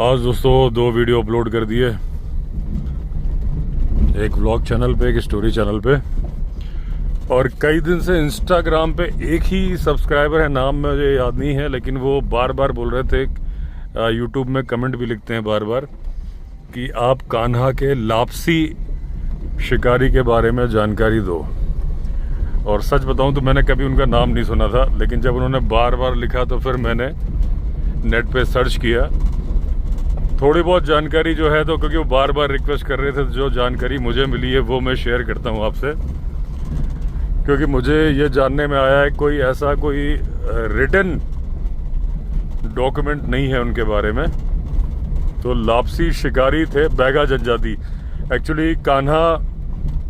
आज दोस्तों 2 video upload कर दिए, एक व्लॉग चैनल पे, एक स्टोरी चैनल पे। और कई दिन से इंस्टाग्राम पे एक ही सब्सक्राइबर है, नाम मुझे याद नहीं है, लेकिन वो बार बार बोल रहे थे, यूट्यूब में कमेंट भी लिखते हैं बार बार कि आप कान्हा के लापसी शिकारी के बारे में जानकारी दो। और सच बताऊं तो मैंने कभी उनका नाम नहीं सुना था, लेकिन जब उन्होंने बार बार लिखा तो फिर मैंने नेट पे सर्च किया, थोड़ी बहुत जानकारी जो है, तो क्योंकि वो बार बार रिक्वेस्ट कर रहे थे, जो जानकारी मुझे मिली है वो मैं शेयर करता हूँ आपसे। क्योंकि मुझे ये जानने में आया है कोई ऐसा कोई रिटन डॉक्यूमेंट नहीं है उनके बारे में। तो लापसी शिकारी थे बैगा जनजाति। एक्चुअली कान्हा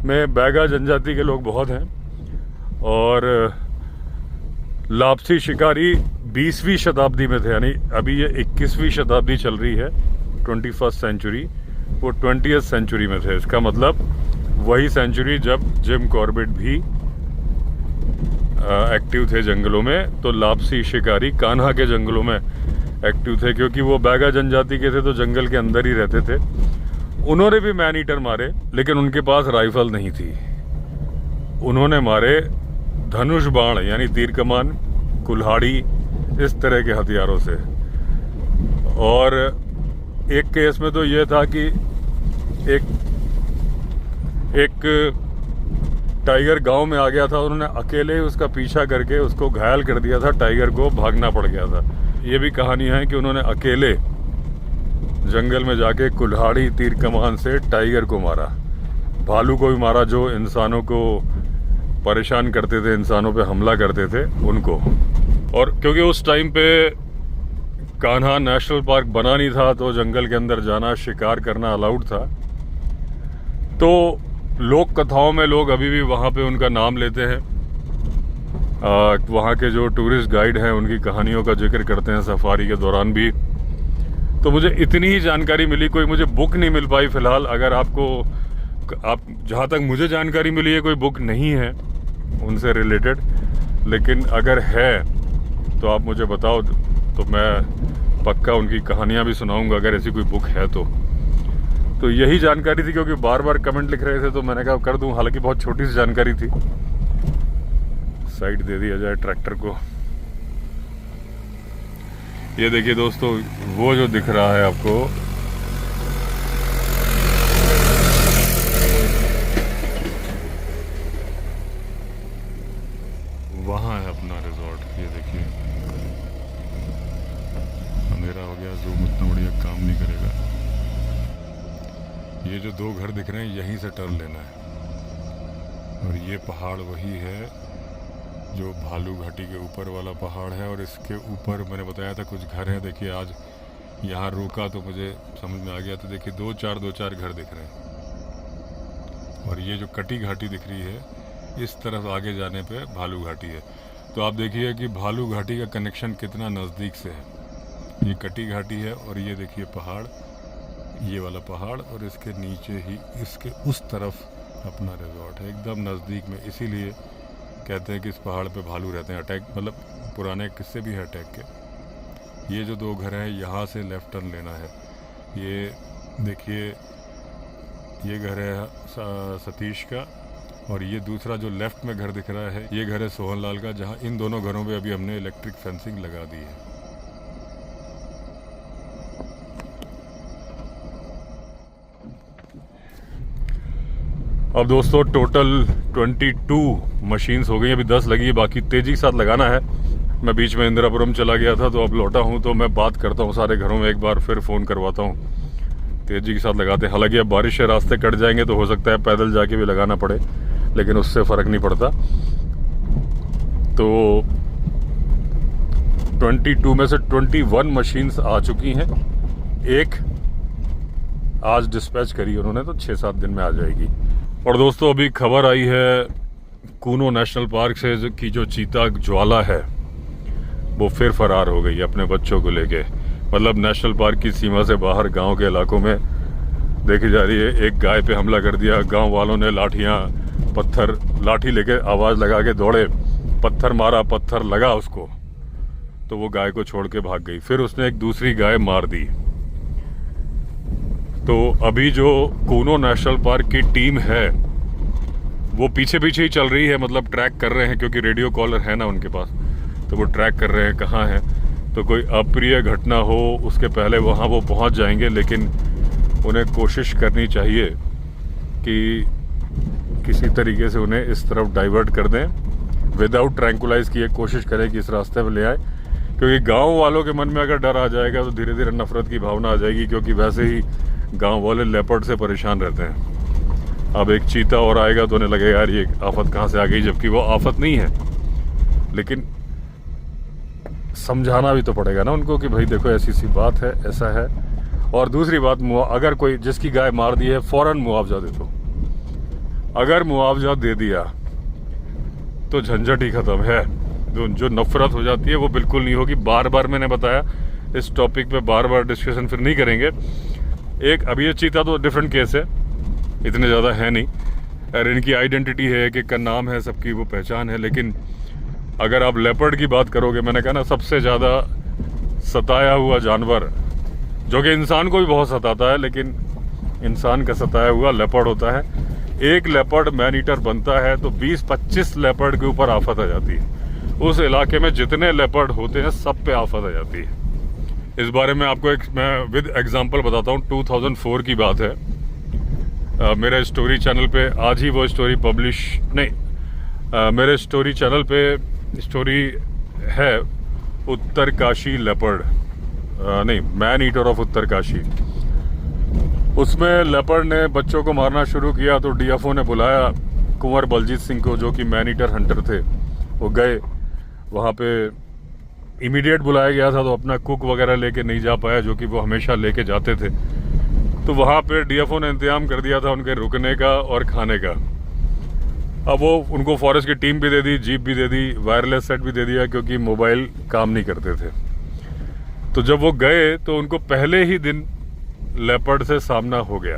में बैगा जनजाति के लोग बहुत हैं, और लापसी शिकारी 20वीं शताब्दी में थे, यानी अभी ये 21वीं शताब्दी चल रही है, 21st सेंचुरी, वो 20th सेंचुरी में थे। इसका मतलब वही सेंचुरी जब जिम कॉर्बेट भी एक्टिव थे जंगलों में, तो लापसी शिकारी कान्हा के जंगलों में एक्टिव थे। क्योंकि वो बैगा जनजाति के थे तो जंगल के अंदर ही रहते थे। उन्होंने भी मैन ईटर मारे, लेकिन उनके पास राइफल नहीं थी। उन्होंने मारे धनुष बाण यानी तीर कमान, कुल्हाड़ी, इस तरह के हथियारों से। और एक केस में तो ये था कि एक टाइगर गांव में आ गया था, उन्होंने अकेले उसका पीछा करके उसको घायल कर दिया था, टाइगर को भागना पड़ गया था। ये भी कहानी है कि उन्होंने अकेले जंगल में जाके कुल्हाड़ी तीर कमान से टाइगर को मारा, भालू को भी मारा, जो इंसानों को परेशान करते थे, इंसानों पे हमला करते थे उनको। और क्योंकि उस टाइम पे कान्हा नेशनल पार्क बना नहीं था, तो जंगल के अंदर जाना, शिकार करना अलाउड था। तो लोक कथाओं में लोग अभी भी वहाँ पे उनका नाम लेते हैं। वहाँ के जो टूरिस्ट गाइड हैं उनकी कहानियों का जिक्र करते हैं सफारी के दौरान भी। तो मुझे इतनी ही जानकारी मिली, कोई मुझे बुक नहीं मिल पाई फिलहाल। अगर आप जहाँ तक मुझे जानकारी मिली है, कोई बुक नहीं है उनसे रिलेटेड, लेकिन अगर है तो आप मुझे बताओ, तो मैं पक्का उनकी कहानियाँ भी सुनाऊंगा अगर ऐसी कोई बुक है तो यही जानकारी थी। क्योंकि बार बार कमेंट लिख रहे थे तो मैंने कहा कर दूं, हालांकि बहुत छोटी सी जानकारी थी। साइड दे दिया जाए ट्रैक्टर को। ये देखिए दोस्तों, वो जो दिख रहा है आपको, वहाँ है अपना रिजॉर्ट। ये देखिए, अंधेरा हो गया, जूम उतना बढ़िया काम नहीं करेगा। ये जो 2 घर दिख रहे हैं, यहीं से टर्न लेना है। और ये पहाड़ वही है जो भालू घाटी के ऊपर वाला पहाड़ है, और इसके ऊपर मैंने बताया था कुछ घर हैं। देखिए आज यहाँ रुका तो मुझे समझ में आ गया। तो देखिए 2-4 घर दिख रहे हैं। और ये जो कटी घाटी दिख रही है, इस तरफ आगे जाने पे भालू घाटी है। तो आप देखिए कि भालू घाटी का कनेक्शन कितना नज़दीक से है। ये कटी घाटी है, और ये देखिए पहाड़, ये वाला पहाड़, और इसके नीचे ही इसके उस तरफ अपना रिजॉर्ट है, एकदम नज़दीक में। इसीलिए कहते हैं कि इस पहाड़ पे भालू रहते हैं। अटैक मतलब पुराने किस्से भी है अटैक के। ये जो 2 घर हैं, यहाँ से लेफ़्ट टर्न लेना है। ये देखिए, ये घर है सतीश का, और ये दूसरा जो लेफ़्ट में घर दिख रहा है, ये घर है सोहन लाल का, जहाँ इन दोनों घरों पे अभी हमने इलेक्ट्रिक फेंसिंग लगा दी है। अब दोस्तों टोटल 22 मशीन्स हो गई, अभी 10 लगी है, बाकी तेज़ी के साथ लगाना है। मैं बीच में इंदिरापुरम चला गया था, तो अब लौटा हूँ, तो मैं बात करता हूँ सारे घरों में, एक बार फिर फ़ोन करवाता हूँ, तेज़ी के साथ लगाते हैं। हालांकि अब बारिश से रास्ते कट जाएंगे, तो हो सकता है पैदल जाके भी लगाना पड़े, लेकिन उससे फ़र्क नहीं पड़ता। तो 22 में से 21 मशीन्स आ चुकी हैं। एक आज डिस्पैच करी उन्होंने, तो 6-7 दिन में आ जाएगी। और दोस्तों अभी खबर आई है कूनो नेशनल पार्क से जो चीता ज्वाला है, वो फिर फरार हो गई अपने बच्चों को लेके। मतलब नेशनल पार्क की सीमा से बाहर गांव के इलाकों में देखी जा रही है। एक गाय पे हमला कर दिया, गांव वालों ने लाठी लेके आवाज़ लगा के दौड़े, पत्थर मारा, पत्थर लगा उसको, तो वो गाय को छोड़ के भाग गई। फिर उसने एक दूसरी गाय मार दी। तो अभी जो कूनो नेशनल पार्क की टीम है वो पीछे पीछे ही चल रही है, मतलब ट्रैक कर रहे हैं, क्योंकि रेडियो कॉलर है ना उनके पास, तो वो ट्रैक कर रहे हैं कहाँ है। तो कोई अप्रिय घटना हो उसके पहले वहाँ वो पहुँच जाएंगे, लेकिन उन्हें कोशिश करनी चाहिए कि किसी तरीके से उन्हें इस तरफ डाइवर्ट कर दें, विदाउट ट्रैंकुलाइज किए कोशिश करें कि इस रास्ते में ले आए, क्योंकि गांव वालों के मन में अगर डर आ जाएगा तो धीरे धीरे नफरत की भावना आ जाएगी, क्योंकि वैसे ही गांव वाले लेपर्ड से परेशान रहते हैं। अब एक चीता और आएगा तो उन्हें लगेगा यार ये आफत कहाँ से आ गई, जबकि वो आफत नहीं है। लेकिन समझाना भी तो पड़ेगा ना उनको कि भाई देखो ऐसी सी बात है, ऐसा है। और दूसरी बात, अगर कोई जिसकी गाय मार दी है फौरन मुआवजा दे दो। अगर मुआवजा दे दिया तो झंझट ही खत्म है। जो नफरत हो जाती है वो बिल्कुल नहीं होगी। बार बार मैंने बताया, इस टॉपिक पे बार बार डिस्कशन फिर नहीं करेंगे। एक अभी ये चीता तो डिफरेंट केस है, इतने ज़्यादा है नहीं, और इनकी आइडेंटिटी है, एक एक का नाम है, सबकी वो पहचान है। लेकिन अगर आप लेपर्ड की बात करोगे, मैंने कहा ना सबसे ज़्यादा सताया हुआ जानवर, जो कि इंसान को भी बहुत सताता है, लेकिन इंसान का सताया हुआ लेपर्ड होता है। एक लेपर्ड मैन ईटर बनता है तो 20-25 लेपर्ड के ऊपर आफत आ जाती है। उस इलाके में जितने लेपर्ड होते हैं सब पे आफत आ जाती है। इस बारे में आपको मैं विद एग्जांपल बताता हूँ। 2004 की बात है। मेरे स्टोरी चैनल पे आज ही वो स्टोरी पब्लिश नहीं, मेरे स्टोरी चैनल पे स्टोरी है उत्तरकाशी लेपर्ड, नहीं मैन ईटर ऑफ उत्तरकाशी। उसमें लेपर्ड ने बच्चों को मारना शुरू किया तो डीएफओ ने बुलाया कुंवर बलजीत सिंह को, जो कि मैन ईटर हंटर थे। वो गए वहाँ पे, इमीडिएट बुलाया गया था तो अपना कुक वगैरह लेके नहीं जा पाया, जो कि वो हमेशा लेके जाते थे। तो वहाँ पे डीएफओ ने इंतजाम कर दिया था उनके रुकने का और खाने का। अब वो उनको फॉरेस्ट की टीम भी दे दी, जीप भी दे दी, वायरलेस सेट भी दे दिया, क्योंकि मोबाइल काम नहीं करते थे। तो जब वो गए तो उनको पहले ही दिन लेपर्ड से सामना हो गया।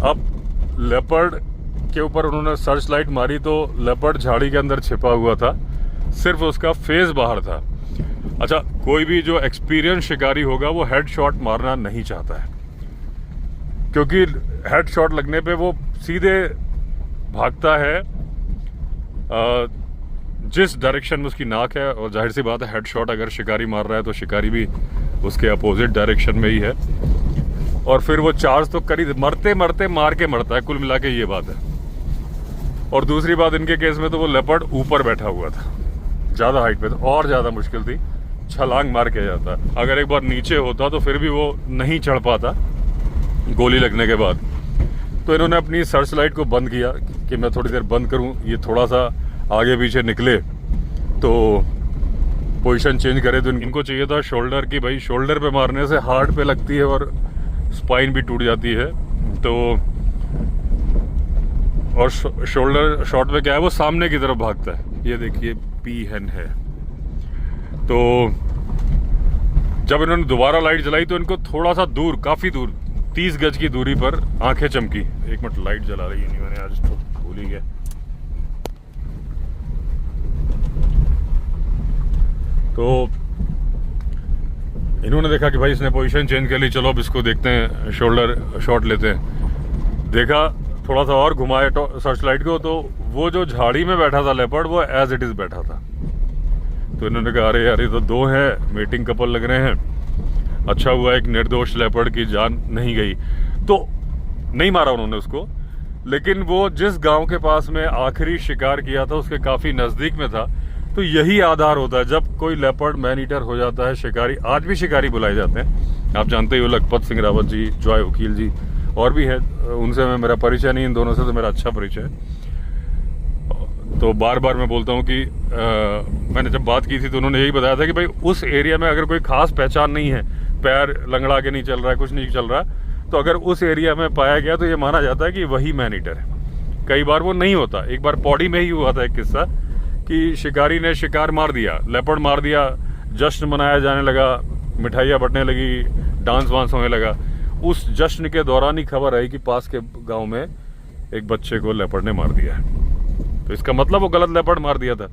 अब लेपर्ड के ऊपर उन्होंने सर्च लाइट मारी तो लेपर्ड झाड़ी के अंदर छिपा हुआ था, सिर्फ उसका फेस बाहर था। अच्छा, कोई भी जो एक्सपीरियंस शिकारी होगा वो हेड शॉट मारना नहीं चाहता है, क्योंकि हेड शॉट लगने पे वो सीधे भागता है जिस डायरेक्शन में उसकी नाक है। और जाहिर सी बात है, हेड शॉट अगर शिकारी मार रहा है तो शिकारी भी उसके अपोजिट डायरेक्शन में ही है। और फिर वो चार्ज तो करी, मरते मरते मार के मरता है, कुल मिला के ये बात है। और दूसरी बात, इनके केस में तो वो लेपर्ड ऊपर बैठा हुआ था, ज़्यादा हाइट पे, तो और ज़्यादा मुश्किल थी, छलांग मार के जाता। अगर एक बार नीचे होता तो फिर भी वो नहीं चढ़ पाता गोली लगने के बाद। तो इन्होंने अपनी सर्च लाइट को बंद किया कि मैं थोड़ी देर बंद करूं, ये थोड़ा सा आगे पीछे निकले तो पोजीशन चेंज करे। तो इनको चाहिए था शोल्डर की, भाई शोल्डर पे मारने से हार्ट पे लगती है और स्पाइन भी टूट जाती है। तो और शोल्डर शॉट में क्या है, वो सामने की तरफ भागता है। ये देखिए पीहन है। तो जब इन्होंने दोबारा लाइट जलाई तो इनको थोड़ा सा दूर, काफी दूर, 30 गज की दूरी पर आंखें चमकी। एक मिनट, लाइट जला रही है नहीं, मैंने आज तो भूल ही गया। तो इन्होंने देखा कि भाई इसने पोजीशन चेंज कर ली, चलो अब इसको देखते हैं, शोल्डर शॉट लेते हैं। देखा, थोड़ा सा और घुमाए सर्च लाइट को, तो वो जो झाड़ी में बैठा था लेपर्ड वो एज इट इज बैठा था। तो इन्होंने कहा अरे यार ये तो दो हैं, मेटिंग कपल लग रहे हैं। अच्छा हुआ एक निर्दोष लेपर्ड की जान नहीं गई। तो नहीं मारा उन्होंने उसको, लेकिन वो जिस गांव के पास में आखिरी शिकार किया था उसके काफी नजदीक में था। तो यही आधार होता है जब कोई लेपर्ड मैन ईटर हो जाता है। शिकारी, आज भी शिकारी बुलाए जाते हैं, आप जानते ही हो, लखपत सिंह रावत जी, जॉय वकील जी और भी है, उनसे मैं मेरा परिचय नहीं, इन दोनों से तो मेरा अच्छा परिचय है। तो बार बार मैं बोलता हूँ कि मैंने जब बात की थी तो उन्होंने यही बताया था कि भाई उस एरिया में अगर कोई खास पहचान नहीं है, पैर लंगड़ा के नहीं चल रहा है, कुछ नहीं चल रहा, तो अगर उस एरिया में पाया गया तो ये माना जाता है कि वही मैन ईटर है। कई बार वो नहीं होता। एक बार पौड़ी में ही हुआ था एक किस्सा कि शिकारी ने शिकार मार दिया, लेपर्ड मार दिया, जश्न मनाया जाने लगा, मिठाइयाँ बंटने लगी, डांस वांस होने लगा। उस जश्न के दौरान ही खबर आई कि पास के गांव में एक बच्चे को लेपर्ड ने मार दिया है। तो इसका मतलब वो गलत लेपर्ड मार दिया था।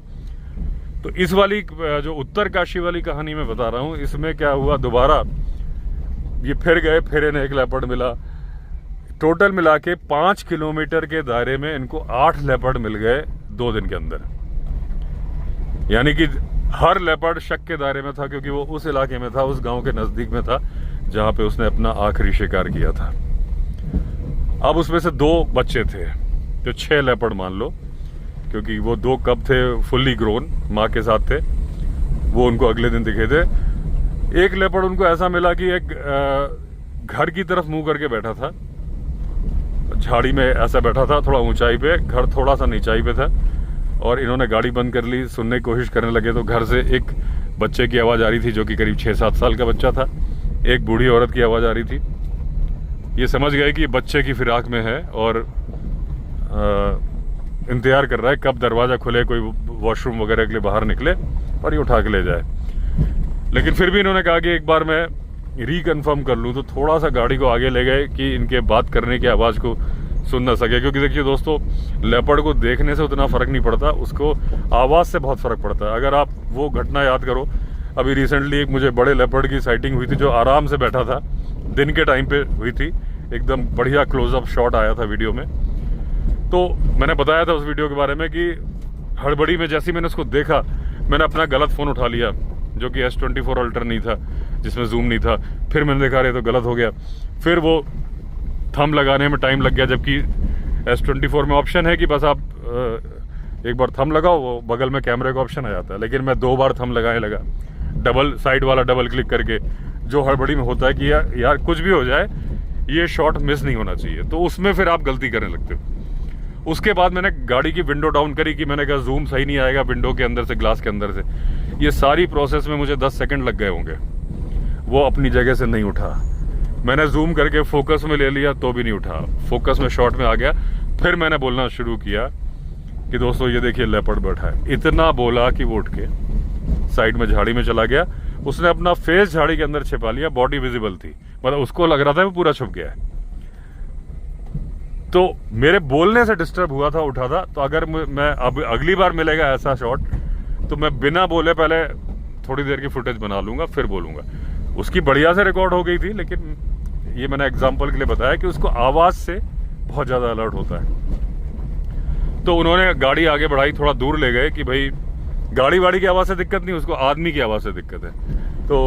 तो इस वाली जो उत्तरकाशी वाली कहानी मैं बता रहा हूँ, इसमें क्या हुआ, दोबारा ये फिर गए, फिर इन्हें एक लेपर्ड मिला। टोटल मिला के 5 किलोमीटर के दायरे में इनको 8 लेपर्ड मिल गए 2 दिन के अंदर। यानी कि हर लेपर्ड शक के दायरे में था, क्योंकि वो उस इलाके में था, उस गांव के नजदीक में था जहां पे उसने अपना आखिरी शिकार किया था। अब उसमें से 2 बच्चे थे, तो 6 लेपर्ड मान लो, क्योंकि वो 2 कब थे फुल्ली ग्रोन माँ के साथ थे, वो उनको अगले दिन दिखे थे। एक लेपर्ड उनको ऐसा मिला कि एक घर की तरफ मुंह करके बैठा था, झाड़ी में ऐसा बैठा था, थोड़ा ऊंचाई पे, घर थोड़ा सा नीचाई पे था। और इन्होंने गाड़ी बंद कर ली, सुनने की कोशिश करने लगे तो घर से एक बच्चे की आवाज़ आ रही थी, जो कि करीब 6-7 साल का बच्चा था। एक बूढ़ी औरत की आवाज़ आ रही थी। ये समझ गए कि बच्चे की फिराक में है और इंतजार कर रहा है कब दरवाज़ा खुले, कोई वॉशरूम वगैरह के लिए बाहर निकले और ये उठा के ले जाए। लेकिन फिर भी इन्होंने कहा कि एक बार मैं रिकन्फर्म कर लूँ, तो थोड़ा सा गाड़ी को आगे ले गए कि इनके बात करने की आवाज़ को सुन ना सके। क्योंकि देखिए दोस्तों, लेपर्ड को देखने से उतना फ़र्क नहीं पड़ता, उसको आवाज़ से बहुत फ़र्क पड़ता है। अगर आप वो घटना याद करो, अभी रिसेंटली एक मुझे बड़े लेपर्ड की साइटिंग हुई थी, जो आराम से बैठा था, दिन के टाइम पे हुई थी, एकदम बढ़िया क्लोजअप शॉट आया था वीडियो में। तो मैंने बताया था उस वीडियो के बारे में कि हड़बड़ी में जैसे ही मैंने उसको देखा, मैंने अपना गलत फ़ोन उठा लिया, जो कि S24 अल्ट्रा नहीं था, जिसमें जूम नहीं था। फिर मैंने देखा रहे तो गलत हो गया, फिर वो थंब लगाने में टाइम लग गया, जबकि S24 में ऑप्शन है कि बस आप एक बार थंब लगाओ, वो बगल में कैमरे का ऑप्शन आ जाता है। लेकिन मैं 2 बार थंब लगाने लगा, डबल साइड वाला डबल क्लिक करके, जो हड़बड़ी में होता है कि यार कुछ भी हो जाए, ये शॉट मिस नहीं होना चाहिए, तो उसमें फिर आप गलती करने लगते हो। उसके बाद मैंने गाड़ी की विंडो डाउन करी कि मैंने कहा जूम सही नहीं आएगा विंडो के अंदर से, ग्लास के अंदर से। ये सारी प्रोसेस में मुझे 10 सेकंड लग गए होंगे। वो अपनी जगह से नहीं उठा। मैंने जूम करके फोकस में ले लिया तो भी नहीं उठा, फोकस में शॉट में आ गया। फिर मैंने बोलना शुरू किया कि दोस्तों ये देखिए लेपर्ड बैठा है। इतना बोला कि वो उठ के साइड में झाड़ी में चला गया। उसने अपना फेस झाड़ी के अंदर छिपा लिया, बॉडी विजिबल थी, मतलब उसको लग रहा था वो पूरा छुप गया है। तो मेरे बोलने से डिस्टर्ब हुआ था, उठा था। तो अगर मैं अब अगली बार मिलेगा ऐसा शॉट, तो मैं बिना बोले पहले थोड़ी देर की फुटेज बना लूंगा, फिर बोलूंगा। उसकी बढ़िया से रिकॉर्ड हो गई थी, लेकिन ये मैंने एग्जांपल के लिए बताया कि उसको आवाज से बहुत ज्यादा अलर्ट होता है। तो उन्होंने गाड़ी आगे बढ़ाई, थोड़ा दूर ले गए कि भाई गाड़ी वाड़ी की आवाज से दिक्कत नहीं, उसको आदमी की आवाज से दिक्कत है। तो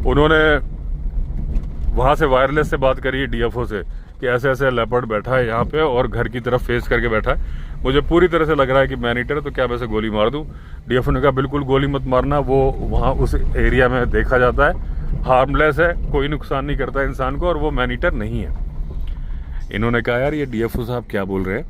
उन्होंने वहां से वायरलेस से बात करी DFO से कि ऐसे ऐसे लेपर्ड बैठा है यहाँ पे और घर की तरफ फेस करके बैठा है, मुझे पूरी तरह से लग रहा है कि मैनीटर है, तो क्या मैं इसे गोली मार दूं। DFO ने कहा बिल्कुल गोली मत मारना, वो वहाँ उस एरिया में देखा जाता है, हार्मलेस है, कोई नुकसान नहीं करता इंसान को, और वो मैनीटर नहीं है। इन्होंने कहा यार ये DFO साहब क्या बोल रहे हैं,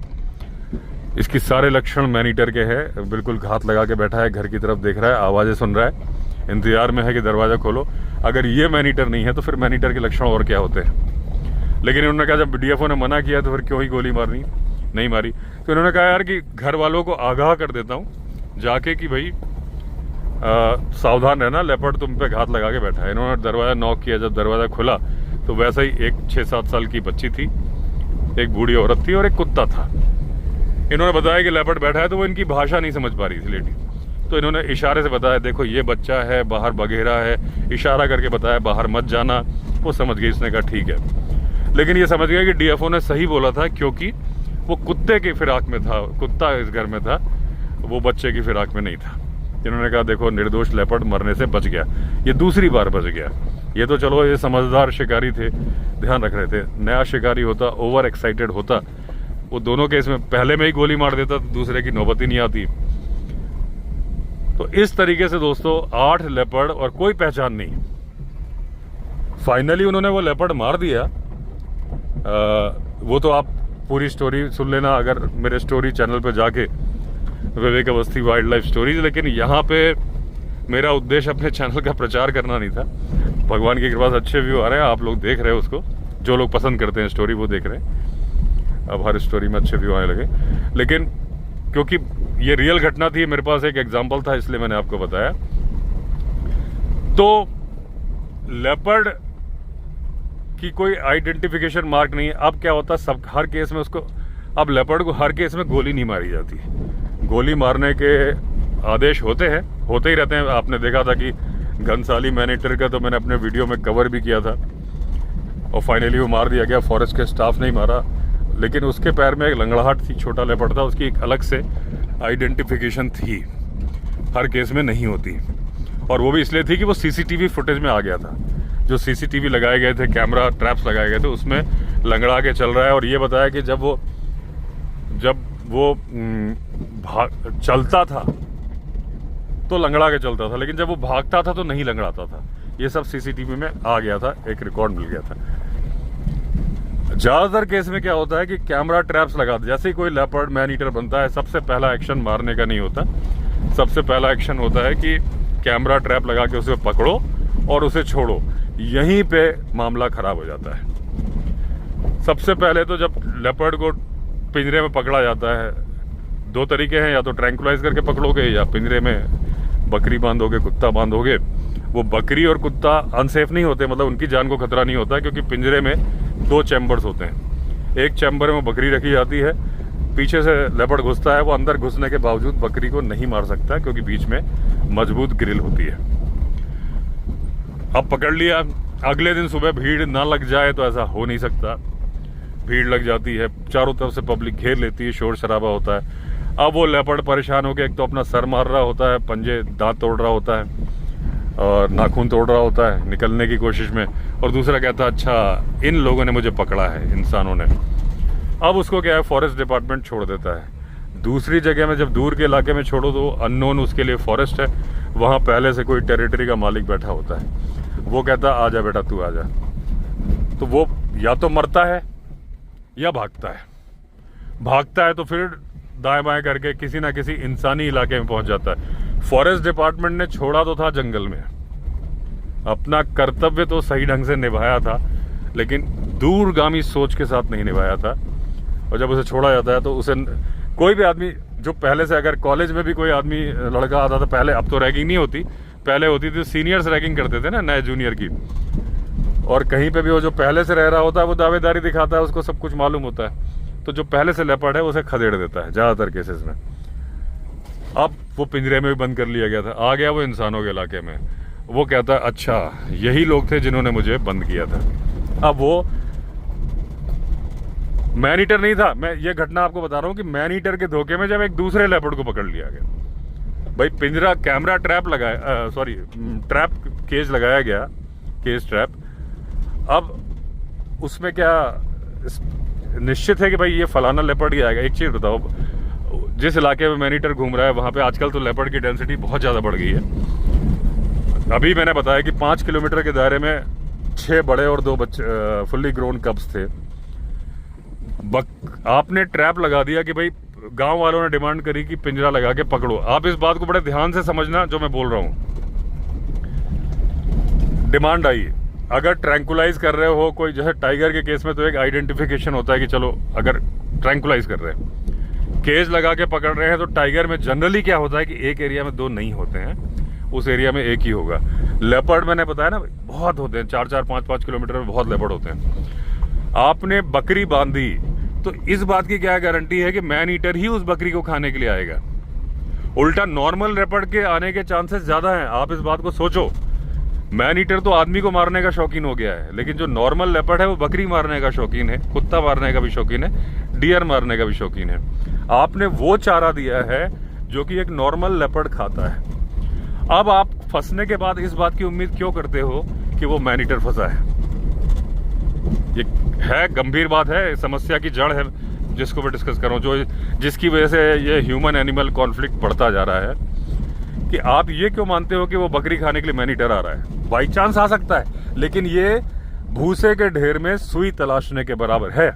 इसकी सारे लक्षण मैनीटर के हैं, बिल्कुल घात लगा के बैठा है, घर की तरफ देख रहा है, आवाज़ें सुन रहा है, इंतजार में है कि दरवाज़ा खोलो। अगर ये मैनीटर नहीं है तो फिर मैनीटर के लक्षण और क्या होते हैं। लेकिन इन्होंने कहा जब DFO ने मना किया तो फिर क्यों ही गोली मारनी, नहीं मारी। तो इन्होंने कहा यार कि घर वालों को आगाह कर देता हूँ जाके कि भाई सावधान रहना, लेपर्ड तुम पे घात लगा के बैठा है। इन्होंने दरवाज़ा नॉक किया, जब दरवाज़ा खुला तो वैसे ही एक 6-7 साल की बच्ची थी, एक बूढ़ी औरत थी और एक कुत्ता था। इन्होंने बताया कि लेपर्ड बैठा है, तो वो इनकी भाषा नहीं समझ पा रही थी लेडी, तो इन्होंने इशारे से बताया देखो ये बच्चा है, बाहर बघेरा है, इशारा करके बताया बाहर मत जाना। वो समझ गई, इसने कहा ठीक है। लेकिन ये समझ गया कि DFO ने सही बोला था, क्योंकि वो कुत्ते की फिराक में था, कुत्ता इस घर में था, वो बच्चे की फिराक में नहीं था। इन्होंने कहा देखो निर्दोष लेपर्ड मरने से बच गया, ये दूसरी बार बच गया। ये तो चलो ये समझदार शिकारी थे, ध्यान रख रहे थे। नया शिकारी होता, ओवर एक्साइटेड होता, वो दोनों केस में पहले में ही गोली मार देता तो दूसरे की नौबत ही नहीं आती। तो इस तरीके से दोस्तों 8 लेपर्ड और कोई पहचान नहीं। फाइनली उन्होंने वो लेपर्ड मार दिया। वो तो आप पूरी स्टोरी सुन लेना अगर मेरे स्टोरी चैनल पे जाके, विवेक अवस्थी वाइल्ड लाइफ स्टोरीज। लेकिन यहाँ पे मेरा उद्देश्य अपने चैनल का प्रचार करना नहीं था। भगवान की कृपा से अच्छे व्यू आ रहे हैं, आप लोग देख रहे हैं उसको, जो लोग पसंद करते हैं स्टोरी वो देख रहे हैं। अब हर स्टोरी में अच्छे व्यू आने लगे, लेकिन क्योंकि ये रियल घटना थी, मेरे पास एक एग्जाम्पल था, इसलिए मैंने आपको बताया। तो लेपर्ड की कोई आइडेंटिफिकेशन मार्क नहीं है। अब क्या होता है, सब हर केस में उसको, अब लेपर्ड को हर केस में गोली नहीं मारी जाती। गोली मारने के आदेश होते ही रहते हैं। आपने देखा था कि घनसाली मैनीटर का तो मैंने अपने वीडियो में कवर भी किया था और फाइनली वो मार दिया गया। फॉरेस्ट के स्टाफ ने ही मारा, लेकिन उसके पैर में एक लंगड़ाहट थी, छोटा लेपर्ड था, उसकी एक अलग से आइडेंटिफिकेशन थी, हर केस में नहीं होती। और वो भी इसलिए थी कि वो सीसीटीवी फुटेज में आ गया था। जो सीसीटीवी लगाए गए थे, कैमरा ट्रैप्स लगाए गए थे, उसमें लंगड़ा के चल रहा है। और ये बताया कि जब वो चलता था तो लंगड़ा के चलता था, लेकिन जब वो भागता था तो नहीं लंगड़ाता था। ये सब सीसीटीवी में आ गया था, एक रिकॉर्ड मिल गया था। ज्यादातर केस में क्या होता है कि कैमरा ट्रैप्स लगा दे। जैसे ही कोई लेपर्ड मैन ईटर बनता है, सबसे पहला एक्शन मारने का नहीं होता। सबसे पहला एक्शन होता है कि कैमरा ट्रैप लगा के उसे पकड़ो और उसे छोड़ो। यहीं पे मामला खराब हो जाता है। सबसे पहले तो जब लेपर्ड को पिंजरे में पकड़ा जाता है, दो तरीके हैं, या तो ट्रैंकुलाइज करके पकड़ोगे या पिंजरे में बकरी बांधोगे, कुत्ता बांधोगे। वो बकरी और कुत्ता अनसेफ नहीं होते, मतलब उनकी जान को खतरा नहीं होता, क्योंकि पिंजरे में 2 चैम्बर्स होते हैं। एक चैम्बर में बकरी रखी जाती है, पीछे से लेपर्ड घुसता है। वो अंदर घुसने के बावजूद बकरी को नहीं मार सकता, क्योंकि बीच में मजबूत ग्रिल होती है। अब पकड़ लिया, अगले दिन सुबह भीड़ ना लग जाए तो ऐसा हो नहीं सकता। भीड़ लग जाती है, चारों तरफ से पब्लिक घेर लेती है, शोर शराबा होता है। अब वो लेपर्ड परेशान होकर एक तो अपना सर मार रहा होता है, पंजे दांत तोड़ रहा होता है और नाखून तोड़ रहा होता है निकलने की कोशिश में, और दूसरा कहता है अच्छा इन लोगों ने मुझे पकड़ा है, इंसानों ने। अब उसको क्या है, फॉरेस्ट डिपार्टमेंट छोड़ देता है। दूसरी जगह में जब दूर के इलाके में छोड़ो तो अननोन उसके लिए फॉरेस्ट है, वहाँ पहले से कोई टेरिटरी का मालिक बैठा होता है। वो कहता आजा बेटा तू आजा, तो वो या तो मरता है या भागता है। भागता है तो फिर दाएं बाएं करके किसी ना किसी इंसानी इलाके में पहुंच जाता है। फॉरेस्ट डिपार्टमेंट ने छोड़ा तो था जंगल में, अपना कर्तव्य तो सही ढंग से निभाया था, लेकिन दूरगामी सोच के साथ नहीं निभाया था। और जब उसे छोड़ा जाता है तो उसे कोई भी आदमी जो पहले से, अगर कॉलेज में भी कोई आदमी लड़का आता था पहले, अब तो रैगिंग नहीं होती, पहले होती थी, सीनियर्स रैगिंग करते थे ना नए जूनियर की। और कहीं पे भी वो जो पहले से रह रहा होता है वो दावेदारी दिखाता है, उसको सब कुछ मालूम होता है, तो जो पहले से लेपर्ड है उसे खदेड़ देता है ज़्यादातर केसेस में। अब वो पिंजरे में भी बंद कर लिया गया था, आ गया वो इंसानों के इलाके में। वो कहता है अच्छा यही लोग थे जिन्होंने मुझे बंद किया था। अब वो मैन ईटर नहीं था, मैं ये घटना आपको बता रहा हूँ कि मैन ईटर के धोखे में जब एक दूसरे लेपर्ड को पकड़ लिया गया। भाई पिंजरा, कैमरा ट्रैप लगाया, सॉरी ट्रैप केज लगाया गया, केज ट्रैप। अब उसमें क्या निश्चित है कि भाई ये फलाना लेपर्ड ही आएगा। एक चीज बताओ, जिस इलाके में मैन ईटर घूम रहा है वहां पे आजकल तो लेपर्ड की डेंसिटी बहुत ज्यादा बढ़ गई है। अभी मैंने बताया कि 5 किलोमीटर के दायरे में 6 बड़े और 2 बच्चे फुल्ली ग्रोन कब्स थे। आपने ट्रैप लगा दिया कि भाई गांव वालों ने डिमांड करी कि पिंजरा लगा के पकड़ो। आप इस बात को बड़े ध्यान से समझना जो मैं बोल रहा हूं। डिमांड आई, अगर ट्रैंकुलाइज कर रहे हो कोई, जैसे टाइगर के केस में तो एक आइडेंटिफिकेशन होता है कि चलो अगर ट्रैंकुलाइज कर रहे हैं, केज लगा के पकड़ रहे हैं, तो टाइगर में जनरली क्या होता है कि एक एरिया में 2 नहीं होते हैं, उस एरिया में एक ही होगा। लेपर्ड मैंने बताया ना बहुत होते हैं, 4-4, 5-5 किलोमीटर में बहुत लेपर्ड होते हैं। आपने बकरी बांधी तो इस बात की क्या गारंटी है कि मैन ईटर ही उस बकरी को खाने के लिए आएगा? उल्टा नॉर्मल लेपर्ड के आने के चांसेस ज्यादा हैं। आप इस बात को सोचो, मैन ईटर तो आदमी को मारने का शौकीन हो गया है, लेकिन जो नॉर्मल लेपर्ड है वो बकरी मारने का शौकीन है, कुत्ता मारने का भी शौकीन है, डियर मारने का भी शौकीन है। आपने वो चारा दिया है जो कि एक नॉर्मल लेपर्ड खाता है। अब आप फंसने के बाद इस बात की उम्मीद क्यों करते हो कि वो मैन ईटर फंसा है? ये है गंभीर बात है, समस्या की जड़ है जिसको मैं डिस्कस कर रहा हूँ, जो जिसकी वजह से ये ह्यूमन एनिमल कॉन्फ्लिक्ट बढ़ता जा रहा है। कि आप ये क्यों मानते हो कि वो बकरी खाने के लिए मैन ईटर आ रहा है? बाई चांस आ सकता है, लेकिन ये भूसे के ढेर में सुई तलाशने के बराबर है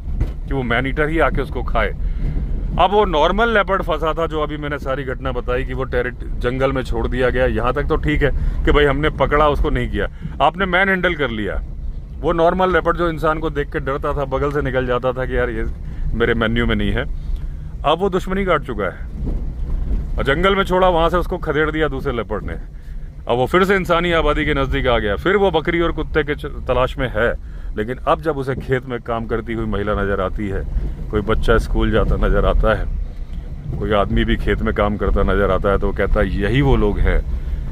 कि वो मैन ईटर ही आके उसको खाए। अब वो नॉर्मल लेपर्ड फंसा था, जो अभी मैंने सारी घटना बताई कि वो जंगल में छोड़ दिया गया, यहाँ तक तो ठीक है कि भाई हमने पकड़ा, उसको नहीं किया, आपने मैन हैंडल कर लिया। वो नॉर्मल लेपर्ड जो इंसान को देख के डरता था, बगल से निकल जाता था कि यार ये मेरे मेन्यू में नहीं है, अब वो दुश्मनी काट चुका है और जंगल में छोड़ा, वहां से उसको खदेड़ दिया दूसरे लेपर्ड ने। अब वो फिर से इंसानी आबादी के नजदीक आ गया, फिर वो बकरी और कुत्ते के तलाश में है। लेकिन अब जब उसे खेत में काम करती हुई महिला नजर आती है, कोई बच्चा स्कूल जाता नजर आता है, कोई आदमी भी खेत में काम करता नज़र आता है तो वो कहता है यही वो लोग हैं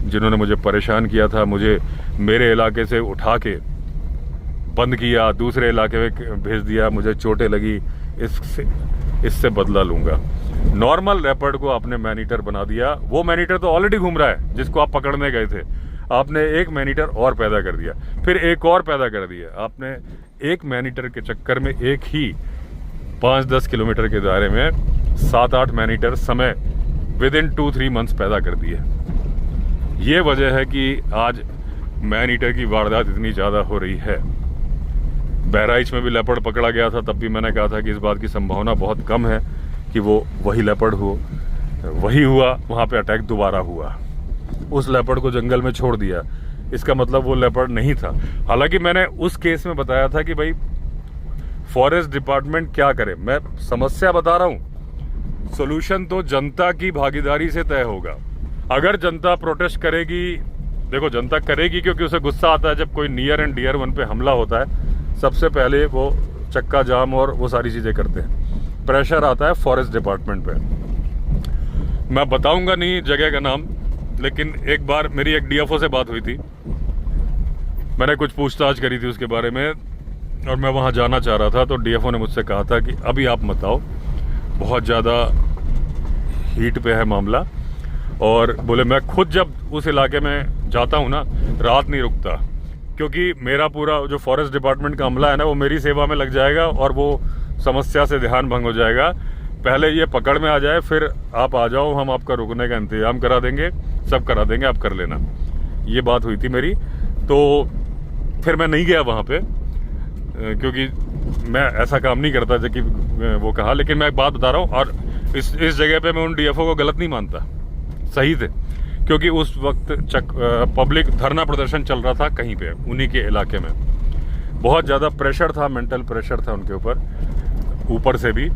जिन्होंने मुझे परेशान किया था, मुझे मेरे इलाके से उठा के बंद किया, दूसरे इलाके में भेज दिया, मुझे चोटें लगी, इससे बदला लूँगा। नॉर्मल लेपर्ड को आपने मैन ईटर बना दिया। वो मैन ईटर तो ऑलरेडी घूम रहा है जिसको आप पकड़ने गए थे, आपने एक मैन ईटर और पैदा कर दिया, फिर एक और पैदा कर दिया। आपने एक मैन ईटर के चक्कर में एक ही 5-10 किलोमीटर के दायरे में 7-8 मैन ईटर समय विद इन 2-3 मंथ्स पैदा कर दिए। ये वजह है कि आज मैन ईटर की वारदात इतनी ज़्यादा हो रही है। बहराइच में भी लेपर्ड पकड़ा गया था, तब भी मैंने कहा था कि इस बात की संभावना बहुत कम है कि वो वही लेपर्ड हो। वही हुआ, वहाँ पे अटैक दोबारा हुआ, उस लेपर्ड को जंगल में छोड़ दिया। इसका मतलब वो लेपर्ड नहीं था। हालांकि मैंने उस केस में बताया था कि भाई फॉरेस्ट डिपार्टमेंट क्या करे। मैं समस्या बता रहा हूँ, सोल्यूशन तो जनता की भागीदारी से तय होगा। अगर जनता प्रोटेस्ट करेगी, देखो जनता करेगी क्योंकि उसे गुस्सा आता है जब कोई नियर एंड डियर वन पे हमला होता है, सबसे पहले वो चक्का जाम और वो सारी चीज़ें करते हैं। प्रेशर आता है फॉरेस्ट डिपार्टमेंट पे। मैं बताऊंगा नहीं जगह का नाम, लेकिन एक बार मेरी एक डीएफओ से बात हुई थी, मैंने कुछ पूछताछ करी थी उसके बारे में और मैं वहाँ जाना चाह रहा था। तो डीएफओ ने मुझसे कहा था कि अभी आप मत आओ, बहुत ज़्यादा हीट पे है मामला। और बोले मैं खुद जब उस इलाके में जाता हूँ ना, रात नहीं रुकता, क्योंकि मेरा पूरा जो फॉरेस्ट डिपार्टमेंट का अमला है ना, वो मेरी सेवा में लग जाएगा और वो समस्या से ध्यान भंग हो जाएगा। पहले ये पकड़ में आ जाए, फिर आप आ जाओ, हम आपका रुकने का इंतजाम करा देंगे, सब करा देंगे, आप कर लेना। ये बात हुई थी मेरी। तो फिर मैं नहीं गया वहाँ पे, क्योंकि मैं ऐसा काम नहीं करता जबकि वो कहा। लेकिन मैं एक बात बता रहा हूँ, और इस जगह पे मैं उन डीएफओ को गलत नहीं मानता, सही थे, क्योंकि उस वक्त पब्लिक धरना प्रदर्शन चल रहा था कहीं पे उन्हीं के इलाके में। बहुत ज़्यादा प्रेशर था, मेंटल प्रेशर था उनके ऊपर से भी।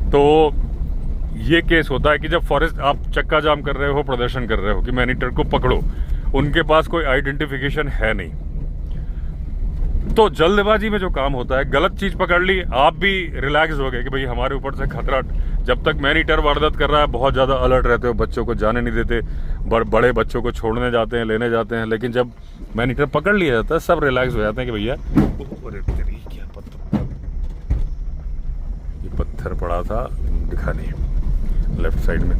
तो ये केस होता है कि जब फॉरेस्ट आप चक्का जाम कर रहे हो, प्रदर्शन कर रहे हो कि मैन ईटर को पकड़ो, उनके पास कोई आइडेंटिफिकेशन है नहीं, तो जल्दबाजी में जो काम होता है, गलत चीज पकड़ ली, आप भी रिलैक्स हो गए कि भाई हमारे ऊपर से खतरा। जब तक मैन ईटर वारदात कर रहा है बहुत ज्यादा अलर्ट रहते हो, बच्चों को जाने नहीं देते, बड़े बच्चों को छोड़ने जाते हैं, लेने जाते हैं। लेकिन जब मैन ईटर पकड़ लिया जाता है, सब रिलैक्स हो जाते हैं कि भैया क्या पत्थर पड़ा था, दिखा नहीं लेफ्ट साइड में।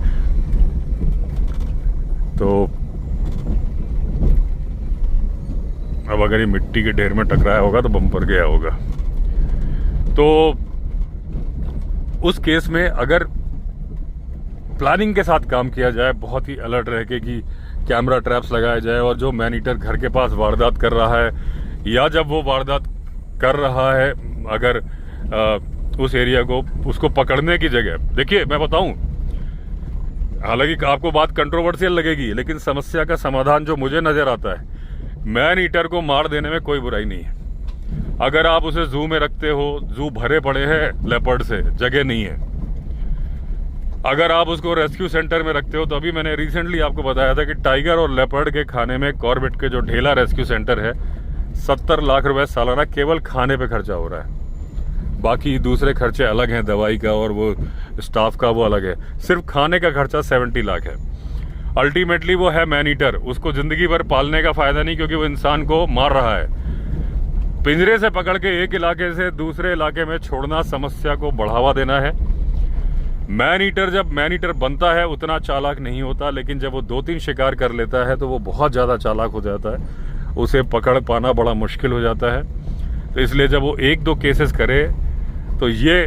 तो अब अगर ये मिट्टी के ढेर में टकराया होगा तो बम्पर गया होगा। तो उस केस में अगर प्लानिंग के साथ काम किया जाए, बहुत ही अलर्ट रह के कि कैमरा ट्रैप्स लगाया जाए, और जो मैन ईटर घर के पास वारदात कर रहा है या जब वो वारदात कर रहा है, अगर उस एरिया को, उसको पकड़ने की जगह, देखिए मैं बताऊं, हालांकि आपको बात कंट्रोवर्शियल लगेगी, लेकिन समस्या का समाधान जो मुझे नजर आता है, मैन ईटर को मार देने में कोई बुराई नहीं है। अगर आप उसे जू में रखते हो, जू भरे पड़े हैं लेपर्ड से, जगह नहीं है। अगर आप उसको रेस्क्यू सेंटर में रखते हो, तो अभी मैंने रिसेंटली आपको बताया था कि टाइगर और लेपर्ड के खाने में कॉर्बेट के जो ढेला रेस्क्यू सेंटर है, 70 लाख रुपए सालाना केवल खाने पे खर्चा हो रहा है। बाकी दूसरे खर्चे अलग हैं, दवाई का और वो स्टाफ का वो अलग है। सिर्फ खाने का खर्चा 70 लाख है। अल्टीमेटली वो है मैन ईटर, उसको जिंदगी भर पालने का फायदा नहीं, क्योंकि वो इंसान को मार रहा है। पिंजरे से पकड़ के एक इलाके से दूसरे इलाके में छोड़ना समस्या को बढ़ावा देना है। मैन ईटर जब मैन ईटर बनता है उतना चालाक नहीं होता, लेकिन जब वो 2-3 शिकार कर लेता है तो वो बहुत ज़्यादा चालाक हो जाता है, उसे पकड़ पाना बड़ा मुश्किल हो जाता है। तो इसलिए जब वो 1-2 केसेस करे, तो ये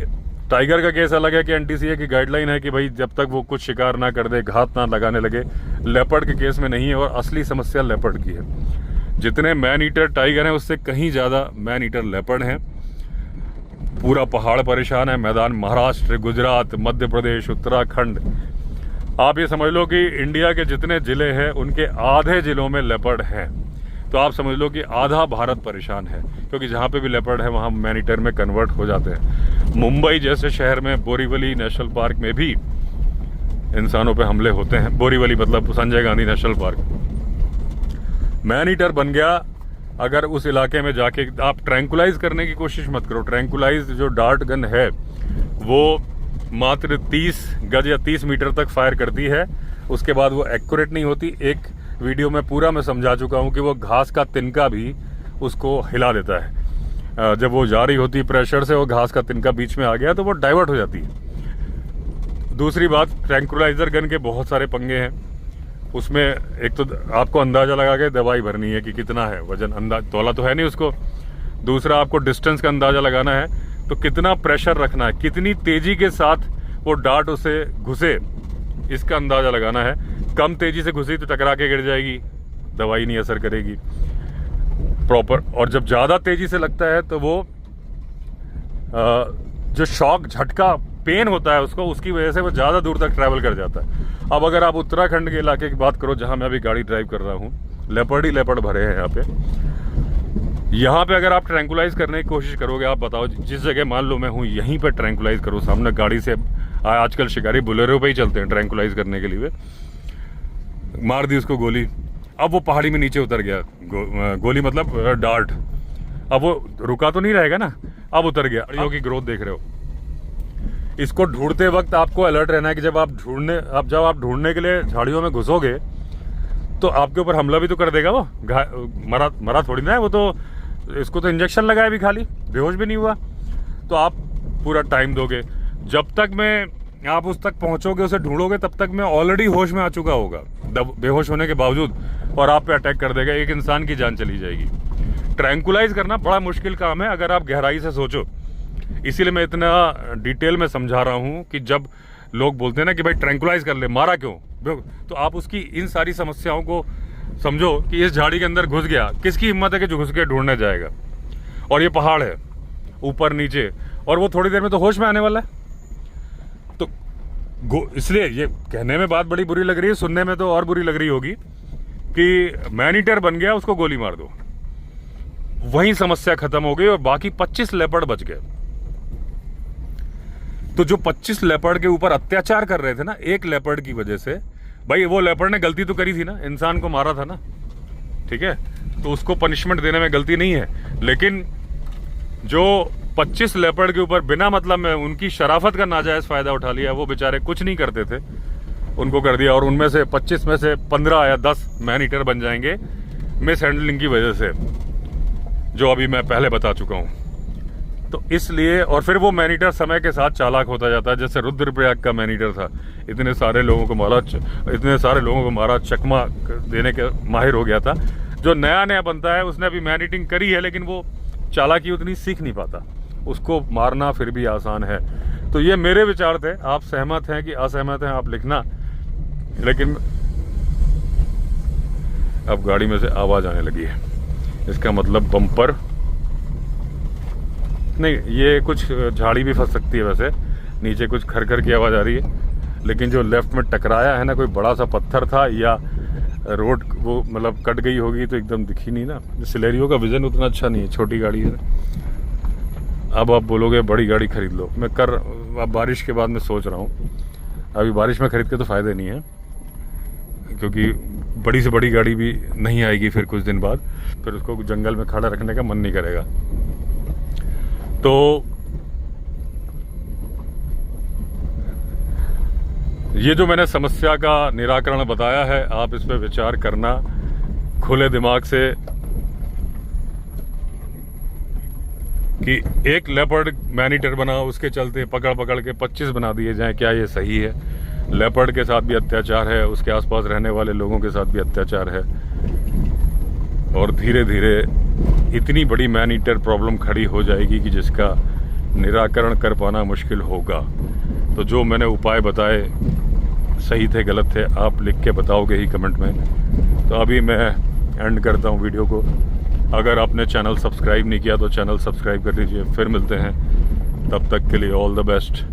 टाइगर का केस अलग है कि एनटीसीए की गाइडलाइन है कि भाई जब तक वो कुछ शिकार ना कर दे, घात ना लगाने लगे। लेपर्ड के केस में नहीं है, और असली समस्या लेपर्ड की है। जितने मैन ईटर टाइगर हैं उससे कहीं ज़्यादा मैन ईटर लेपर्ड हैं। पूरा पहाड़ परेशान है, मैदान महाराष्ट्र, गुजरात, मध्य प्रदेश, उत्तराखंड, आप ये समझ लो कि इंडिया के जितने ज़िले हैं उनके आधे ज़िलों में लेपर्ड हैं। तो आप समझ लो कि आधा भारत परेशान है, क्योंकि जहाँ पे भी लेपर्ड है वहाँ मैन ईटर में कन्वर्ट हो जाते हैं। मुंबई जैसे शहर में बोरीवली नेशनल पार्क में भी इंसानों पे हमले होते हैं। बोरीवली मतलब Sanjay Gandhi national park. Man eater बन गया, अगर उस इलाके में जाके आप ट्रैंकुलाइज करने की कोशिश मत करो। ट्रैंकुलाइज जो डार्ट गन है वो मात्र 30 गज या 30 मीटर तक फायर करती है, उसके बाद वो एक्यूरेट नहीं होती। एक वीडियो में पूरा मैं समझा चुका हूँ कि वो घास का तिनका भी उसको हिला देता है। जब वो जा रही होती प्रेशर से, वो घास का तिनका बीच में आ गया तो वो डाइवर्ट हो जाती है। दूसरी बात, ट्रैंकुलाइजर गन के बहुत सारे पंगे हैं। उसमें एक तो आपको अंदाज़ा लगा के दवाई भरनी है कि कितना है वजन, तोला तो है नहीं उसको। दूसरा, आपको डिस्टेंस का अंदाज़ा लगाना है, तो कितना प्रेशर रखना है, कितनी तेज़ी के साथ वो डार्ट उसे घुसे, इसका अंदाज़ा लगाना है। कम तेज़ी से घुसी तो टकरा के गिर जाएगी, दवाई नहीं असर करेगी प्रॉपर। और जब ज़्यादा तेज़ी से लगता है तो वो जो शॉक, झटका, पेन होता है उसको, उसकी वजह से वो ज़्यादा दूर तक ट्रैवल कर जाता है। अब अगर आप उत्तराखंड के इलाके की बात करो, जहाँ मैं अभी गाड़ी ड्राइव कर रहा हूँ, लेपर्ड ही लेपर्ड भरे हैं यहाँ पे अगर आप ट्रैंकुलाइज करने की कोशिश करोगे, आप बताओ जिस जगह मान लो मैं हूँ यहीं पे ट्रैंकुलाइज करो, सामने गाड़ी से, आजकल शिकारी बुलेरो पे ही चलते हैं ट्रैंकुलाइज करने के लिए, मार दी उसको गोली, अब वो पहाड़ी में नीचे उतर गया, गोली मतलब डार्ट, अब वो रुका तो नहीं रहेगा ना, अब उतर गया। झाड़ियों की ग्रोथ देख रहे हो, इसको ढूंढते वक्त आपको अलर्ट रहना है कि जब आप ढूंढने के लिए झाड़ियों में घुसोगे तो आपके ऊपर हमला भी तो कर देगा वो। मरा थोड़ी ना है वो, तो इसको तो इंजेक्शन लगाया भी खाली, बेहोश भी नहीं हुआ। तो आप पूरा टाइम दोगे, जब तक आप उस तक पहुंचोगे, उसे ढूंढोगे, तब तक मैं ऑलरेडी होश में आ चुका होगा बेहोश होने के बावजूद, और आप पे अटैक कर देगा, एक इंसान की जान चली जाएगी। ट्रैंकुलाइज करना बड़ा मुश्किल काम है अगर आप गहराई से सोचो। इसीलिए मैं इतना डिटेल में समझा रहा हूँ कि जब लोग बोलते हैं ना कि भाई ट्रैंकुलाइज कर ले, मारा क्यों, तो आप उसकी इन सारी समस्याओं को समझो कि इस झाड़ी के अंदर घुस गया, किसकी हिम्मत है कि जो घुस के ढूंढने जाएगा। और ये पहाड़ है ऊपर नीचे, और वो थोड़ी देर में तो होश में आने वाला है। तो इसलिए ये कहने में बात बड़ी बुरी लग रही है, सुनने में तो और बुरी लग रही होगी कि मैनीटर बन गया, उसको गोली मार दो, वहीं समस्या खत्म हो गई और बाकी 25 लेपर्ड बच गए। तो जो 25 लेपर्ड के ऊपर अत्याचार कर रहे थे ना, एक लेपर्ड की वजह से, भाई वो लेपर्ड ने गलती तो करी थी ना, इंसान को मारा था ना, ठीक है, तो उसको पनिशमेंट देने में गलती नहीं है। लेकिन जो 25 लेपर्ड के ऊपर बिना मतलब में उनकी शराफत का नाजायज फायदा उठा लिया, वो बेचारे कुछ नहीं करते थे, उनको कर दिया। और उनमें से 25 में से 15 या 10 मैन ईटर बन जाएंगे मिस हैंडलिंग की वजह से, जो अभी मैं पहले बता चुका हूं। तो इसलिए, और फिर वो मैनीटर समय के साथ चालाक होता जाता है, जैसे रुद्रप्रयाग का मैनीटर था, इतने सारे लोगों को मारा, चकमा देने के माहिर हो गया था। जो नया बनता है, उसने अभी मैनीटिंग करी है, लेकिन वो चालाकी उतनी सीख नहीं पाता, उसको मारना फिर भी आसान है। तो ये मेरे विचार थे, आप सहमत हैं कि असहमत हैं आप लिखना। लेकिन अब गाड़ी में से आवाज आने लगी है, इसका मतलब बम्पर नहीं, ये कुछ झाड़ी भी फंस सकती है। वैसे नीचे कुछ खरखर की आवाज़ आ रही है, लेकिन जो लेफ्ट में टकराया है ना, कोई बड़ा सा पत्थर था या रोड वो मतलब कट गई होगी, तो एकदम दिखी नहीं ना। सिलेरियो का विजन उतना अच्छा नहीं है, छोटी गाड़ी है। अब आप बोलोगे बड़ी गाड़ी खरीद लो, मैं अब बारिश के बाद मैं सोच रहा हूँ, अभी बारिश में खरीद के तो फ़ायदे नहीं है, क्योंकि बड़ी से बड़ी गाड़ी भी नहीं आएगी फिर कुछ दिन बाद, फिर उसको जंगल में खड़ा रखने का मन नहीं करेगा। तो ये जो मैंने समस्या का निराकरण बताया है, आप इस पर विचार करना खुले दिमाग से कि एक लेपर्ड मैनीटर बना, उसके चलते पकड़ के 25 बना दिए जाएं, क्या ये सही है? लेपर्ड के साथ भी अत्याचार है, उसके आसपास रहने वाले लोगों के साथ भी अत्याचार है, और धीरे धीरे इतनी बड़ी मैन ईटर प्रॉब्लम खड़ी हो जाएगी कि जिसका निराकरण कर पाना मुश्किल होगा। तो जो मैंने उपाय बताए सही थे गलत थे, आप लिख के बताओगे ही कमेंट में। तो अभी मैं एंड करता हूँ वीडियो को। अगर आपने चैनल सब्सक्राइब नहीं किया तो चैनल सब्सक्राइब कर लीजिए। फिर मिलते हैं, तब तक के लिए all the best.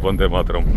Vande Mataram.